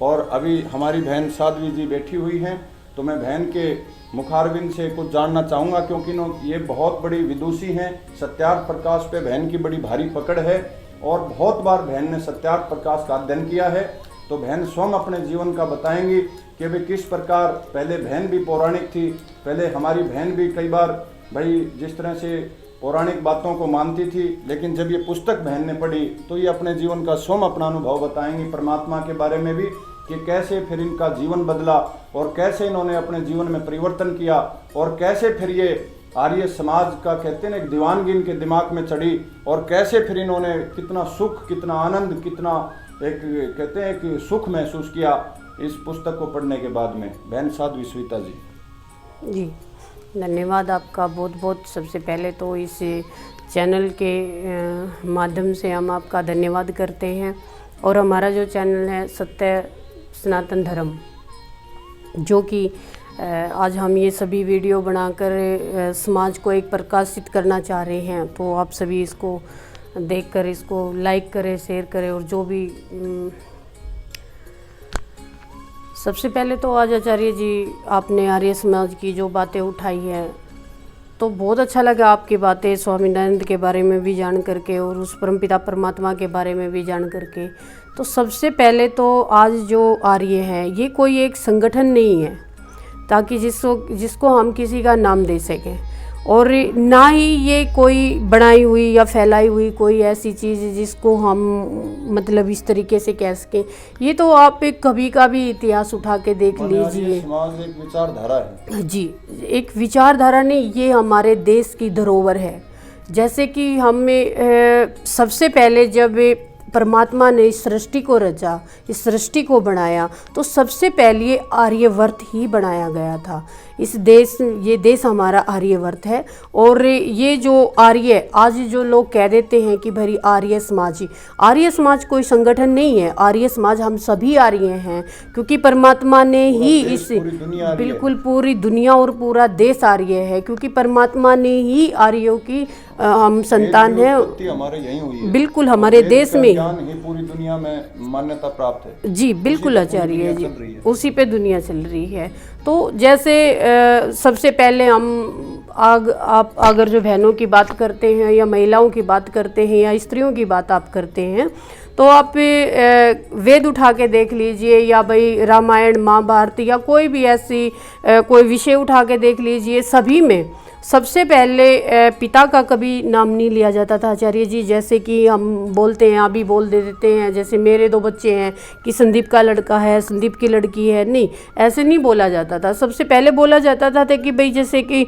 और अभी हमारी बहन साध्वी जी बैठी हुई हैं, तो मैं बहन के मुखारबिंद से कुछ जानना चाहूँगा, क्योंकि ये बहुत बड़ी विदुषी हैं। सत्यार्थ प्रकाश पे बहन की बड़ी भारी पकड़ है और बहुत बार बहन ने सत्यार्थ प्रकाश का अध्ययन किया है। तो बहन स्वयं अपने जीवन का बताएंगी कि भाई किस प्रकार, पहले बहन भी पौराणिक थी, पहले हमारी बहन भी कई बार भाई जिस तरह से पौराणिक बातों को मानती थी, लेकिन जब ये पुस्तक बहन ने पढ़ी तो ये अपने जीवन का स्वयं अपना अनुभव बताएंगी परमात्मा के बारे में भी, कि कैसे फिर इनका जीवन बदला और कैसे इन्होंने अपने जीवन में परिवर्तन किया और कैसे फिर ये आर्य समाज का कहते हैं एक दीवानगी इनके दिमाग में चढ़ी और कैसे फिर इन्होंने कितना सुख, कितना आनंद, कितना एक कहते हैं कि सुख महसूस किया इस पुस्तक को पढ़ने के बाद में। बहन साध्वी स्वीता जी। जी धन्यवाद आपका बहुत बहुत। सबसे पहले तो इस चैनल के माध्यम से हम आपका धन्यवाद करते हैं। और हमारा जो चैनल है सत्य सनातन धर्म, जो कि आज हम ये सभी वीडियो बनाकर समाज को एक प्रकाशित करना चाह रहे हैं, तो आप सभी इसको देखकर इसको लाइक करें, शेयर करें। और जो भी सबसे पहले तो आज आचार्य जी आपने आर्य समाज की जो बातें उठाई हैं, तो बहुत अच्छा लगा आपकी बातें स्वामी दयानंद के बारे में भी जान करके और उस परमपिता परमात्मा के बारे में भी जान करके। तो सबसे पहले तो आज जो आर्य है ये कोई एक संगठन नहीं है ताकि जिसको हम किसी का नाम दे सकें, और ना ही ये कोई बनाई हुई या फैलाई हुई कोई ऐसी चीज़ जिसको हम मतलब इस तरीके से कह सकें। ये तो आप एक कभी का भी इतिहास उठा के देख लीजिए। समाज एक विचारधारा है जी, एक विचारधारा नहीं, ये हमारे देश की धरोहर है। जैसे कि हमें सबसे पहले जब परमात्मा ने इस सृष्टि को रचा, इस सृष्टि को बनाया, तो सबसे पहले आर्यवर्त ही बनाया गया था। इस देश, ये देश हमारा आर्यवर्त है। और ये जो आर्य आज जो लोग कह देते हैं कि भाई आर्य समाज कोई संगठन नहीं है। आर्य समाज हम सभी आर्य हैं, क्योंकि परमात्मा ने ही इस बिल्कुल पूरी दुनिया और पूरा देश आर्य है, क्योंकि परमात्मा ने ही आर्यों की हम संतान हैं। हमारे यहीं हुई है, बिल्कुल हमारे देश में ही पूरी दुनिया में मान्यता प्राप्त है। जी बिल्कुल आचार्य जी, उसी पे दुनिया चल रही है। तो जैसे सबसे पहले आप अगर जो बहनों की बात करते हैं या महिलाओं की बात करते हैं या स्त्रियों की बात आप करते हैं, तो आप वेद उठा के देख लीजिए, या भाई रामायण महाभारत या कोई भी ऐसी कोई विषय उठा के देख लीजिए, सभी में सबसे पहले पिता का कभी नाम नहीं लिया जाता था आचार्य जी। जैसे कि हम बोलते हैं, अभी बोल देते हैं, जैसे मेरे 2 बच्चे हैं कि संदीप का लड़का है, संदीप की लड़की है, नहीं ऐसे नहीं बोला जाता था। सबसे पहले बोला जाता था कि भाई जैसे कि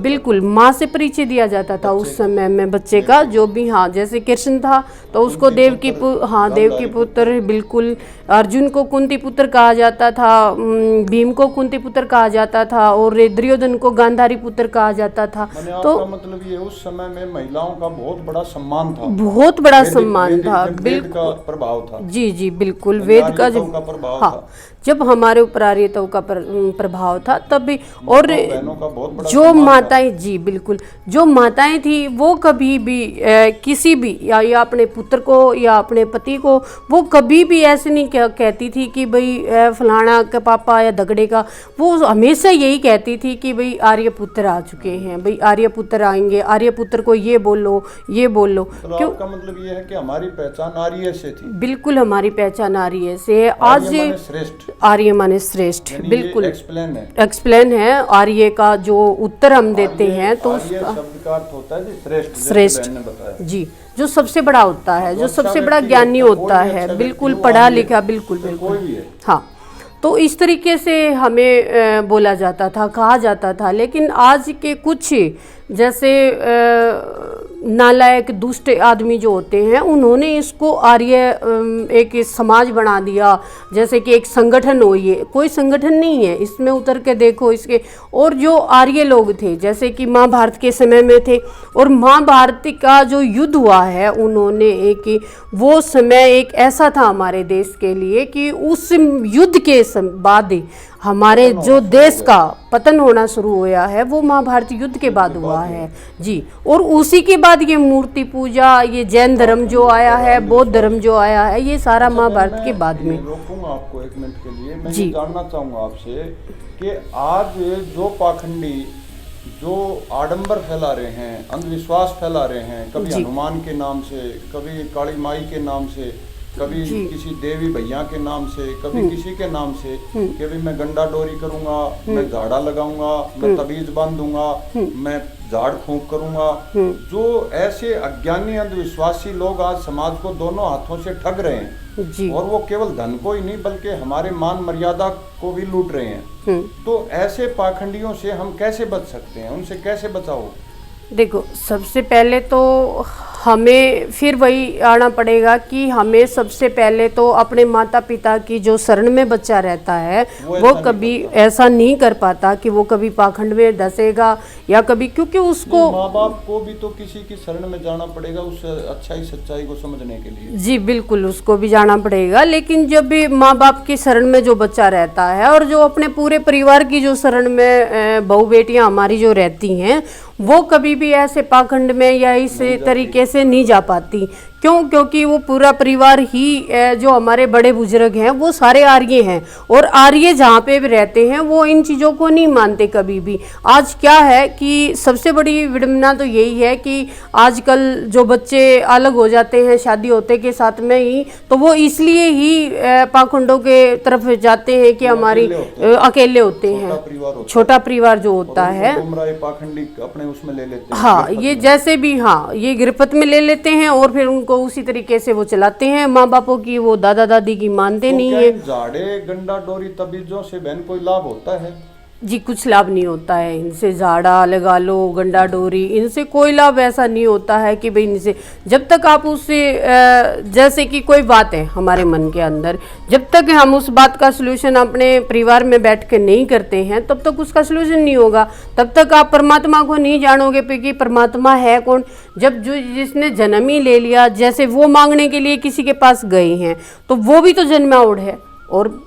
बिल्कुल माँ से परिचय दिया जाता था उस समय में बच्चे का, जो भी हाँ जैसे कृष्ण था तो उसको देव की पुत्र, बिल्कुल अर्जुन को कुंती पुत्र कहा जाता था, भीम को कुंती पुत्र कहा जाता था, और दुर्योधन को गांधारी पुत्र कहा जाता था। तो मतलब ये उस समय में महिलाओं का बहुत बड़ा सम्मान था, बहुत बड़ा सम्मान था, बिल्कुल प्रभाव था। जी जी बिल्कुल, वेद का जो प्रभाव हाँ, जब हमारे ऊपर आर्यतव का प्रभाव था तब भी। और जो माताएं, जी बिल्कुल, जो माताएं थी वो कभी भी किसी भी या अपने पुत्र को या अपने पति को वो कभी भी ऐसे नहीं कहती थी कि भाई फलाना का पापा या दगड़े का, वो हमेशा यही कहती थी कि भाई आर्य पुत्र आ चुके हैं, भाई आर्य पुत्र आएंगे, आर्य पुत्र को ये बोलो ये बोलो। क्यों का मतलब ये है कि हमारी पहचान आर्य से थी। बिल्कुल हमारी पहचान आर्य से है। आज आर्य माने श्रेष्ठ, बिल्कुल एक्सप्लेन है आर्य का जो उत्तर हम देते हैं, तो शब्द का अर्थ होता है श्रेष्ठ जी, जो सबसे बड़ा होता है, जो सबसे बड़ा ज्ञानी होता है, बिल्कुल पढ़ा लिखा, बिल्कुल हाँ। तो इस तरीके से हमें बोला जाता था, कहा जाता था। लेकिन आज के कुछ जैसे नालायक दुष्ट आदमी जो होते हैं, उन्होंने इसको आर्य एक समाज बना दिया, जैसे कि एक संगठन हो। ये कोई संगठन नहीं है, इसमें उतर के देखो इसके। और जो आर्य लोग थे जैसे कि महाभारत के समय में थे, और महाभारत का जो युद्ध हुआ है, उन्होंने एक वो समय एक ऐसा था हमारे देश के लिए कि उस युद्ध के बाद हमारे जो देश का पतन होना शुरू हुआ है, वो महाभारत युद्ध के बाद हुआ हुआ है जी। और उसी के बाद ये मूर्ति पूजा, ये जैन धर्म जो आया है, बौद्ध धर्म जो आया है, ये सारा महाभारत के बाद में। रोकूंगा आपको एक मिनट के लिए। मैं जी। ये जानना चाहूंगा आपसे कि आज जो पाखंडी जो आडंबर फैला रहे हैं, अंधविश्वास फैला रहे हैं, कभी हनुमान के नाम से, कभी काली माई के नाम से, कभी किसी देवी भैया के नाम से, कभी किसी के नाम से, कि भाई मैं गंडा डोरी करूंगा, मैं झाड़ा लगाऊंगा, मैं तबीज बांधूंगा, मैं झाड़ फूंक करूंगा, जो ऐसे अज्ञानी अंधविश्वासी लोग आज समाज को दोनों हाथों से ठग रहे हैं जी। और वो केवल धन को ही नहीं बल्कि हमारे मान मर्यादा को भी लूट रहे हैं। तो ऐसे पाखंडियों से हम कैसे बच सकते हैं, उनसे कैसे बचाओ? देखो, सबसे पहले तो हमें फिर वही आना पड़ेगा कि हमें सबसे पहले तो अपने माता पिता की जो शरण में बच्चा रहता है वो कभी ऐसा नहीं कर पाता कि वो कभी पाखंड में धसेगा या कभी, क्योंकि उसको माँ बाप को भी तो किसी की शरण में जाना पड़ेगा उस अच्छाई सच्चाई को समझने के लिए। जी बिल्कुल, उसको भी जाना पड़ेगा। लेकिन जब भी माँ बाप की शरण में जो बच्चा रहता है और जो अपने पूरे परिवार की जो शरण में बहू बेटियां हमारी जो रहती हैं, वो कभी भी ऐसे पाखंड में या इस तरीके से नहीं जा पाती। क्यों? क्योंकि वो पूरा परिवार ही जो हमारे बड़े बुजुर्ग हैं वो सारे आर्य हैं, और आर्य जहाँ पे भी रहते हैं वो इन चीज़ों को नहीं मानते कभी भी। आज क्या है कि सबसे बड़ी विडंबना तो यही है कि आजकल जो बच्चे अलग हो जाते हैं शादी होते के साथ में ही, तो वो इसलिए ही पाखंडों के तरफ जाते हैं कि हमारी अकेले होते हैं, छोटा परिवार जो होता है पाखंडी अपने उसमें ले लेते हैं। हाँ, ये जैसे भी, हाँ, ये गिरपत में ले लेते हैं और फिर उनको उसी तरीके से वो चलाते हैं। माँ बापों की, वो दादा दादी की मानते नहीं है। झाड़े गंडा डोरी तबीजों से बहन कोई लाभ होता है? जी कुछ लाभ नहीं होता है इनसे। झाड़ा लगा लो, गंडा डोरी, इनसे कोई लाभ ऐसा नहीं होता है कि भाई इनसे, जब तक आप उससे जैसे कि कोई बात है हमारे मन के अंदर, जब तक हम उस बात का सलूशन अपने परिवार में बैठ के नहीं करते हैं तब तक उसका सलूशन नहीं होगा। तब तक आप परमात्मा को नहीं जानोगे कि परमात्मा है कौन। जब जो जिसने जन्म ही ले लिया, जैसे वो मांगने के लिए किसी के पास गए हैं तो वो भी तो जन्माउड़ है, और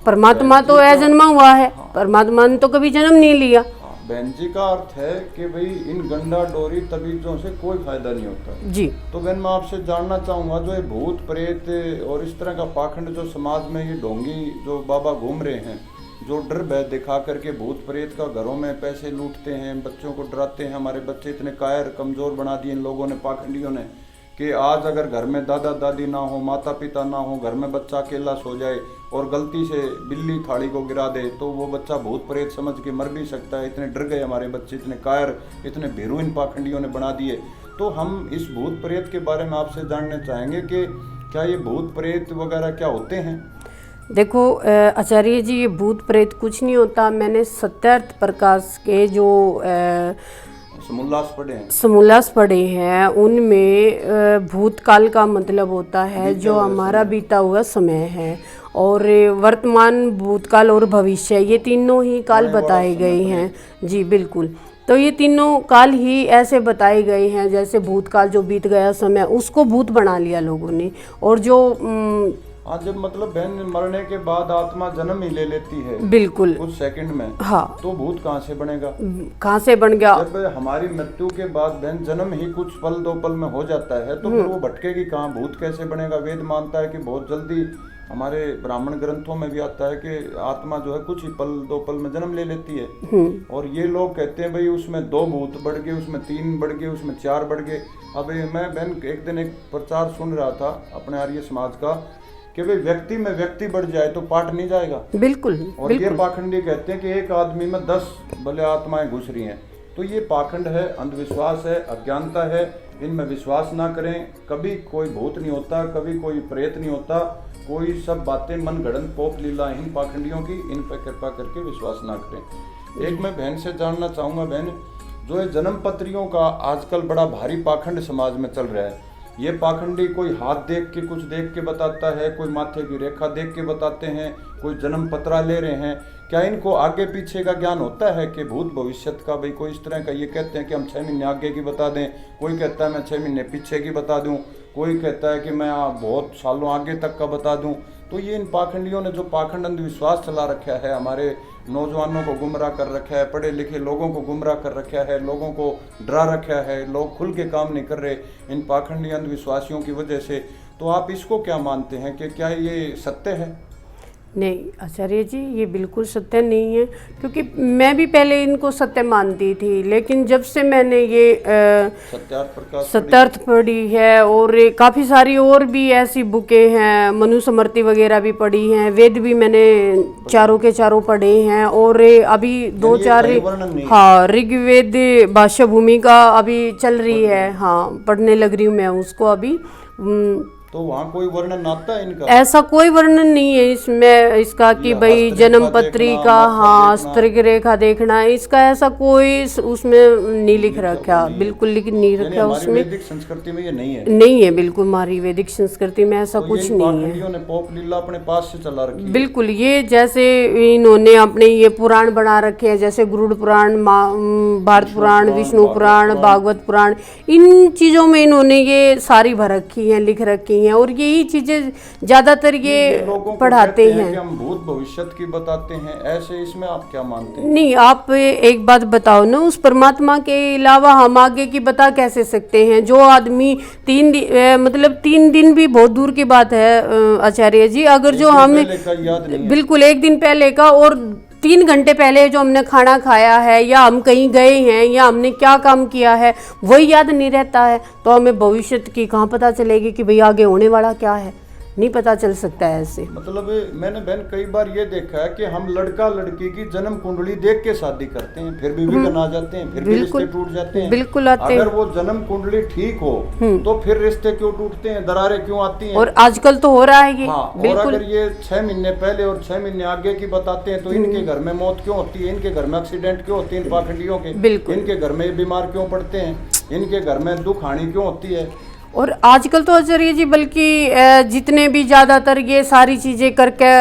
परमात्मा तो अजन्मा हुआ है, परमात्मा ने तो कभी जन्म नहीं लिया। बहन जी का अर्थ है कि भाई इन गंडा डोरी तबीजों से कोई फायदा नहीं होता जी। तो बहन मैं आपसे जानना चाहूंगा, जो ये भूत प्रेत और इस तरह का पाखंड जो समाज में ये ढोंगी जो बाबा घूम रहे हैं, जो डर भय दिखा करके भूत प्रेत का घरों में पैसे लूटते हैं, बच्चों को डराते हैं, हमारे बच्चे इतने कायर कमजोर बना दिए इन लोगों ने, पाखंडियों ने, कि आज अगर घर में दादा दादी ना हो, माता पिता ना हो, घर में बच्चा अकेला सो जाए और गलती से बिल्ली थाली को गिरा दे तो वो बच्चा भूत प्रेत समझ के मर भी सकता है। इतने डर गए हमारे बच्चे, इतने कायर, इतने भीरू इन पाखंडियों ने बना दिए। तो हम इस भूत प्रेत के बारे में आपसे जानना चाहेंगे कि क्या ये भूत प्रेत वगैरह क्या होते हैं? देखो आचार्य जी, ये भूत प्रेत कुछ नहीं होता। मैंने सत्यार्थ प्रकाश के जो समोल्लास पढ़े हैं उनमें भूतकाल का मतलब होता है जो हमारा बीता हुआ समय है, और वर्तमान, भूतकाल और भविष्य, ये तीनों ही काल बताए गए हैं। जी बिल्कुल, तो ये तीनों काल ही ऐसे बताए गए हैं जैसे भूतकाल जो बीत गया समय उसको भूत बना लिया लोगों ने। और जो जब मतलब बहन मरने के बाद आत्मा जन्म ही ले लेती है बिल्कुल कुछ सेकंड में, हाँ, तो भूत कहाँ से बनेगा? कहाँ से बन गया? जब हमारी मृत्यु के बाद बहन जन्म ही कुछ पल दो पल में हो जाता है तो फिर वो भटकेगी कहाँ? भूत कैसे बनेगा? वेद मानता है कि बहुत जल्दी, हमारे ब्राह्मण ग्रंथों में भी आता है कि आत्मा जो है कुछ ही पल दो पल में जन्म ले लेती है। और ये लोग कहते हैं भाई उसमें 2 भूत बढ़ गए, उसमें 3 बढ़ गए, उसमें 4 बढ़ गए। अब मैं बहन एक दिन एक प्रचार सुन रहा था अपने आर्य समाज का कि भाई व्यक्ति में व्यक्ति बढ़ जाए तो पाठ नहीं जाएगा। बिल्कुल। और ये पाखंडी कहते हैं कि एक आदमी में 10 भले आत्माएं घुस रही हैं। तो ये पाखंड है, अंधविश्वास है, अज्ञानता है, इनमें विश्वास ना करें। कभी कोई भूत नहीं होता, कभी कोई प्रेत नहीं होता, कोई सब बातें मन गढ़ंत पोप लीला इन पाखंडियों की, इन पर कृपा करके विश्वास ना करें। एक मैं बहन से जानना चाहूँगा, बहन जो है जन्म पत्रियों का आजकल बड़ा भारी पाखंड समाज में चल रहा है। ये पाखंडी कोई हाथ देख के कुछ देख के बताता है, कोई माथे की रेखा देख के बताते हैं, कोई जन्म पत्रा ले रहे हैं। क्या इनको आगे पीछे का ज्ञान होता है कि भूत भविष्यत का? भाई कोई इस तरह का ये कहते हैं कि हम 6 महीने आगे की बता दें, कोई कहता है मैं 6 महीने पीछे की बता दूं, कोई कहता है कि मैं बहुत सालों आगे तक का बता दूं। तो ये इन पाखंडियों ने जो पाखंड अंधविश्वास चला रखा है, हमारे नौजवानों को गुमराह कर रखा है, पढ़े लिखे लोगों को गुमराह कर रखा है, लोगों को डरा रखा है, लोग खुल के काम नहीं कर रहे इन पाखंडी अंधविश्वासियों की वजह से। तो आप इसको क्या मानते हैं कि क्या ये सत्य है? नहीं आचार्य जी, ये बिल्कुल सत्य नहीं है, क्योंकि मैं भी पहले इनको सत्य मानती थी, लेकिन जब से मैंने ये सत्यार्थ पढ़ी है और काफ़ी सारी और भी ऐसी बुकें हैं, मनुस्मृति वगैरह भी पढ़ी हैं, वेद भी मैंने चारों के चारों पढ़े हैं, और अभी 2-4 हाँ ऋग्वेद भाष्य भूमिका अभी चल रही है, हाँ पढ़ने लग रही हूँ मैं उसको अभी। तो वहाँ कोई वर्णन आता है इनका? ऐसा कोई वर्णन नहीं है इसमें इसका कि भाई जन्म पत्रिका, हाँ स्त्रीक रेखा देखना, इसका ऐसा कोई उसमें नहीं लिख रखा, बिल्कुल लिख नहीं रखा उसमें। वैदिक संस्कृति में ये नहीं है, नहीं है बिल्कुल, हमारी वैदिक संस्कृति में ऐसा कुछ नहीं है। ने पोप लीला अपने पास से चला रखी है। बिल्कुल, ये जैसे इन्होंने अपने ये पुराण बना रखे हैं, जैसे गरुड़ पुराण, भारत पुराण, विष्णु पुराण, भागवत पुराण, इन चीजों में इन्होंने ये सारी भर रखी है, लिख रखी हैं, और यही चीजें ज्यादातर ये पढ़ाते हैं कि हम भूत भविष्य की बताते हैं, ऐसे इसमें आप क्या मानते हैं? नहीं, आप एक बात बताओ ना, उस परमात्मा के अलावा हम आगे की बता कैसे सकते हैं? जो आदमी 3 दिन भी बहुत दूर की बात है आचार्य जी, अगर जो हमें बिल्कुल 1 दिन पहले का और 3 घंटे पहले जो हमने खाना खाया है, या हम कहीं गए हैं, या हमने क्या काम किया है, वही याद नहीं रहता है, तो हमें भविष्य की कहाँ पता चलेगी कि भाई आगे होने वाला क्या है? नहीं पता चल सकता है ऐसे। मतलब मैंने बहन कई बार ये देखा है कि हम लड़का लड़की की जन्म कुंडली देख के शादी करते हैं, फिर भी विघ्न आ जाते हैं, फिर भी रिश्ते टूट जाते हैं। बिल्कुल आते हैं। अगर वो जन्म कुंडली ठीक हो तो फिर रिश्ते क्यों टूटते हैं, दरारें क्यों आती हैं? और आजकल तो हो रहा है ये। हाँ, और अगर ये 6 महीने पहले और 6 महीने आगे की बताते हैं तो इनके घर में मौत क्यों होती है, इनके घर में एक्सीडेंट क्यों होती है, इन पाखंडियों के, इनके घर में बीमार क्यों पड़ते हैं, इनके घर में दुख हानि क्यों होती है? और आजकल तो आचार्य जी बल्कि जितने भी ज़्यादातर ये सारी चीज़ें करके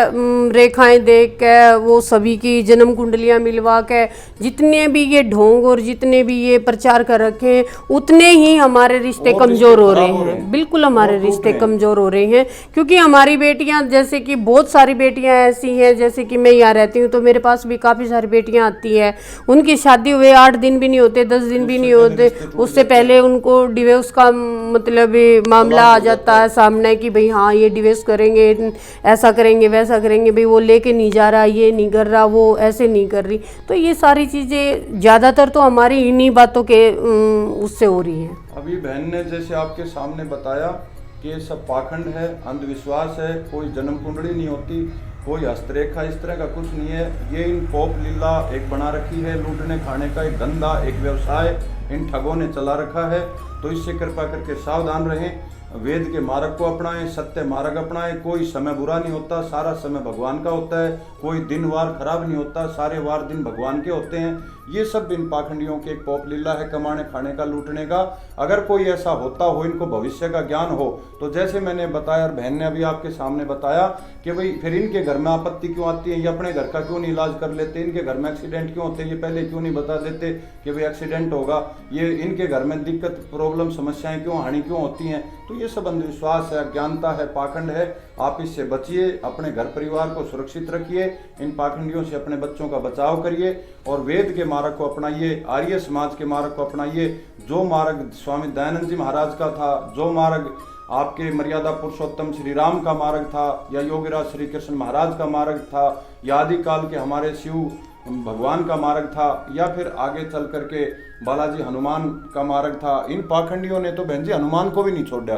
रेखाएं देख के वो सभी की जन्म कुंडलियां मिलवा के जितने भी ये ढोंग और जितने भी ये प्रचार कर रखे हैं, उतने ही हमारे रिश्ते कमज़ोर हो रहे हैं। बिल्कुल हमारे रिश्ते कमज़ोर हो रहे हैं, क्योंकि हमारी बेटियां, जैसे कि बहुत सारी बेटियां ऐसी हैं, जैसे कि मैं यहाँ रहती हूँ तो मेरे पास भी काफ़ी सारी बेटियाँ आती है, उनकी शादी हुए 8 दिन भी नहीं होते, 10 दिन भी नहीं होते, उससे पहले उनको डिवोर्स का मतलब मामला आ जाता है सामने कि भाई हाँ ये डिवोर्स करेंगे, ऐसा करेंगे, वैसा करेंगे, भाई वो लेके नहीं जा रहा, ये नहीं कर रहा, वो ऐसे नहीं कर रही। तो ये सारी चीज़ें ज़्यादातर तो हमारी इन्हीं बातों के उससे हो रही हैं। अभी बहन ने जैसे आपके सामने बताया कि ये सब पाखंड है, अंधविश्वास है, कोई जन्म कुंडली नहीं होती, कोई हस्तरेखा, इस तरह का कुछ नहीं है। ये इन पोप लीला एक बना रखी है, लूटने खाने का एक धंधा, एक व्यवसाय इन ठगों ने चला रखा है। तो इससे कृपा करके सावधान रहें, वेद के मार्ग को अपनाएं, सत्य मार्ग अपनाएं। कोई समय बुरा नहीं होता, सारा समय भगवान का होता है, कोई दिन वार खराब नहीं होता, सारे वार दिन भगवान के होते हैं। ये सब इन पाखंडियों की एक पोप लीला है, कमाने खाने का, लूटने का। अगर कोई ऐसा होता हो, इनको भविष्य का ज्ञान हो, तो जैसे मैंने बताया और बहन ने अभी आपके सामने बताया कि भाई फिर इनके घर में आपत्ति क्यों आती है, ये अपने घर का क्यों नहीं इलाज कर लेते, इनके घर में एक्सीडेंट क्यों होते हैं, ये पहले क्यों नहीं बता देते कि भाई एक्सीडेंट होगा, ये इनके घर में दिक्कत, प्रॉब्लम, समस्याएं क्यों, हानि क्यों होती हैं। तो ये सब अंधविश्वास है, अज्ञानता है, पाखंड है। आप इससे बचिए, अपने घर परिवार को सुरक्षित रखिए, इन पाखंडियों से अपने बच्चों का बचाव करिए और वेद के मार्ग को अपनाइए, आर्य समाज के मार्ग को अपनाइए। जो मार्ग स्वामी दयानंद जी महाराज का था, जो मार्ग आपके मर्यादा पुरुषोत्तम श्री राम का मार्ग था, या योगीराज श्री कृष्ण महाराज का मार्ग था, या आदि काल के हमारे शिव भगवान का मार्ग था, या फिर आगे चल करके बालाजी हनुमान का मार्ग था, इन पाखंडियों ने तो बहन जी हनुमान को भी नहीं छोड़ा।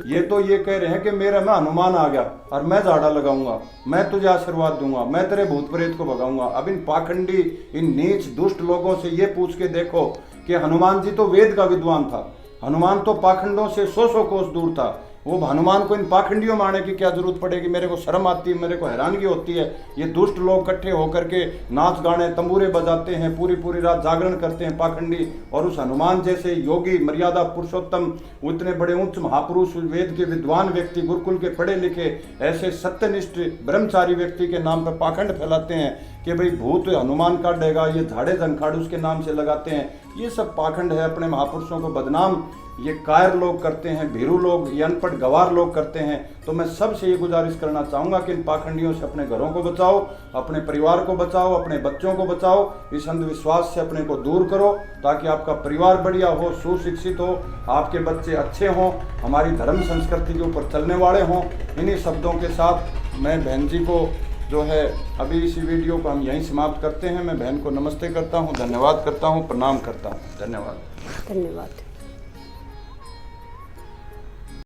ये तो ये कह रहे हैं कि मेरा में हनुमान आ गया और मैं झाड़ा लगाऊंगा, मैं तुझे आशीर्वाद दूंगा, मैं तेरे भूत प्रेत को भगाऊंगा। अब इन पाखंडी, इन नीच दुष्ट लोगों से ये पूछ के देखो कि हनुमान जी तो वेद का विद्वान था, हनुमान तो पाखंडों से 100 कोस दूर था। वो हनुमान को इन पाखंडियों में आने की क्या जरूरत पड़ेगी? मेरे को शर्म आती है, मेरे को हैरानगी होती है। ये दुष्ट लोग इकट्ठे होकर के नाच गाने, तंबूरे बजाते हैं, पूरी पूरी रात जागरण करते हैं पाखंडी, और उस हनुमान जैसे योगी, मर्यादा पुरुषोत्तम, इतने बड़े उच्च महापुरुष, वेद के विद्वान व्यक्ति, गुरुकुल के पढ़े लिखे, ऐसे सत्यनिष्ठ ब्रह्मचारी व्यक्ति के नाम पर पाखंड फैलाते हैं कि भाई भूत हनुमान काटेगा, ये झाड़े झंखाड़ उसके नाम से लगाते हैं। ये सब पाखंड है। अपने महापुरुषों को बदनाम ये कायर लोग करते हैं, भीरू लोग, ये अनपढ़ गवार लोग करते हैं। तो मैं सबसे ये गुजारिश करना चाहूँगा कि इन पाखंडियों से अपने घरों को बचाओ, अपने परिवार को बचाओ, अपने बच्चों को बचाओ, इस अंधविश्वास से अपने को दूर करो, ताकि आपका परिवार बढ़िया हो, सुशिक्षित हो, आपके बच्चे अच्छे हों, हमारी धर्म संस्कृति के ऊपर चलने वाले हों। इन्हीं शब्दों के साथ मैं बहन जी को जो है अभी इसी वीडियो को हम यहीं समाप्त करते हैं। मैं बहन को नमस्ते करता हूँ, धन्यवाद करता हूँ, प्रणाम करता हूँ। धन्यवाद। धन्यवाद।